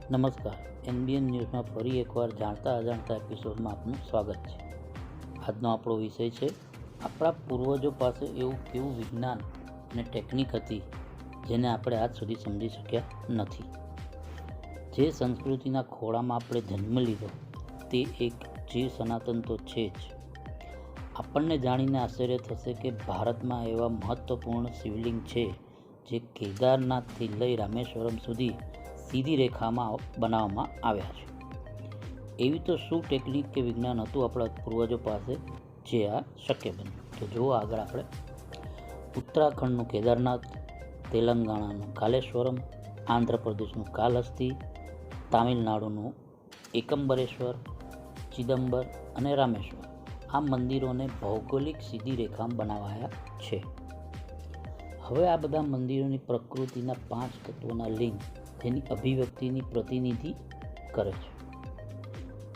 નમસ્કાર, NBN ન્યૂઝમાં ફરી એકવાર જાણતા અજાણતા એપિસોડમાં આપનું સ્વાગત છે. આજનો આપણો વિષય છે આપણા પૂર્વજો પાસે એવું કેવું વિજ્ઞાન અને ટેકનિક હતી જેને આપણે આજ સુધી સમજી શક્યા નથી. જે સંસ્કૃતિના ખોળામાં આપણે જન્મ લીધો તે એક જીવ સનાતન તો છે જ. આપણને જાણીને આશ્ચર્ય થશે કે ભારતમાં એવા મહત્ત્વપૂર્ણ શિવલિંગ છે જે કેદારનાથથી લઈ રામેશ્વરમ સુધી સીધી રેખામાં બનાવવામાં આવ્યા છે. એવી તો શું ટેકનિક કે વિજ્ઞાન હતું આપણા પૂર્વજો પાસે જે આ શક્ય બન્યું? તો જુઓ આગળ આપણે ઉત્તરાખંડનું કેદારનાથ, તેલંગાણાનું કાલેશ્વરમ, આંધ્રપ્રદેશનું કાલહસ્તી, તામિલનાડુનું એકંબરેશ્વર, ચિદમ્બર અને રામેશ્વર આ મંદિરોને ભૌગોલિક સીધી રેખામાં બનાવાયા છે. હવે આ બધા મંદિરોની પ્રકૃતિના 5 તત્વોના લિંગ તેની અભિવ્યક્તિની પ્રતિનિધિ કરે છે,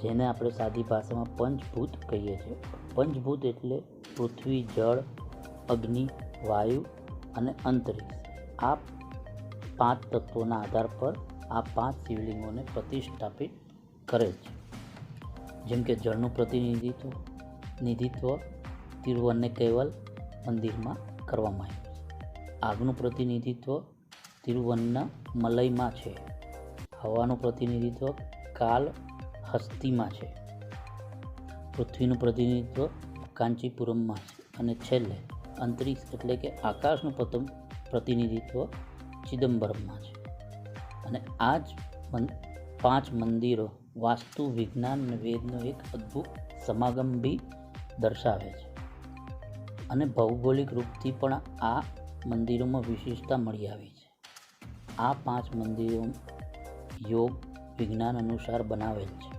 જેને આપણે સાદી ભાષામાં પંચભૂત કહીએ છીએ. પંચભૂત એટલે પૃથ્વી, જળ, અગ્નિ, વાયુ અને અંતરિક્ષ. આ 5 તત્વોના આધાર પર આ 5 શિવલિંગોને પ્રતિષ્ઠાપિત કરે છે. જેમ કે જળનું પ્રતિનિધિત્વ તિરુવન્નકેવલ મંદિરમાં કરવામાં આવ્યું છે. આગનું પ્રતિનિધિત્વ તિરુવન્નમલઈમાં છે. હવાનું પ્રતિનિધિત્વ કાલહસ્તીમાં છે. પૃથ્વીનું પ્રતિનિધિત્વ કાંચીપુરમમાં છે. અને છેલ્લે અંતરિક્ષ એટલે કે આકાશનું પ્રતિનિધિત્વ ચિદમ્બરમમાં છે. અને આ જ 5 મંદિરો વાસ્તુ, વિજ્ઞાન અને વેદનો એક અદ્ભુત સમાગમ બી દર્શાવે છે. અને ભૌગોલિક રૂપથી પણ આ મંદિરોમાં વિશેષતા મળી આવી છે. આ 5 મંદિરો યોગ વિજ્ઞાન અનુસાર બનાવેલ છે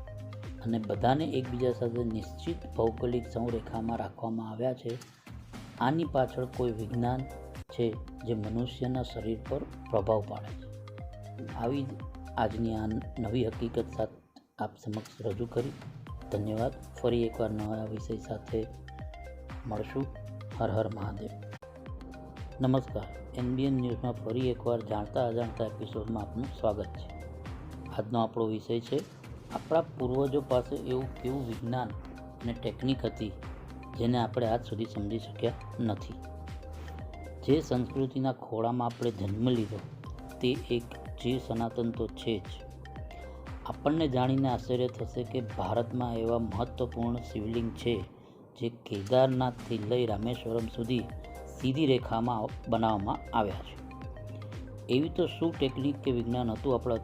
અને બધાને એકબીજા સાથે નિશ્ચિત ભૌગોલિક સંરેખામાં રાખવામાં આવ્યા છે. આની પાછળ કોઈ વિજ્ઞાન છે જે મનુષ્યના શરીર પર પ્રભાવ પાડે છે. આવી જ આજની આ નવી હકીકત સાથે આપ સમક્ષ રજૂ કરી. ધન્યવાદ. ફરી એકવાર નવા વિષય સાથે મળશું. હર હર મહાદેવ. નમસ્કાર, NBN ન્યૂઝમાં ફરી એકવાર જાણતા અજાણતા એપિસોડમાં આપનું સ્વાગત છે. આજનો આપણો વિષય છે આપણા પૂર્વજો પાસે એવું કેવું વિજ્ઞાન અને ટેકનિક હતી જેને આપણે આજ સુધી સમજી શક્યા નથી. જે સંસ્કૃતિના ખોળામાં આપણે જન્મ લીધો તે એક જીવ સનાતન તો છે જ. આપણને જાણીને આશ્ચર્ય થશે કે ભારતમાં એવા મહત્ત્વપૂર્ણ શિવલિંગ છે જે કેદારનાથથી લઈ રામેશ્વરમ સુધી સીધી રેખામાં બનાવવામાં આવ્યા છે. એવી તો શું ટેકનિક કે વિજ્ઞાન હતું આપણા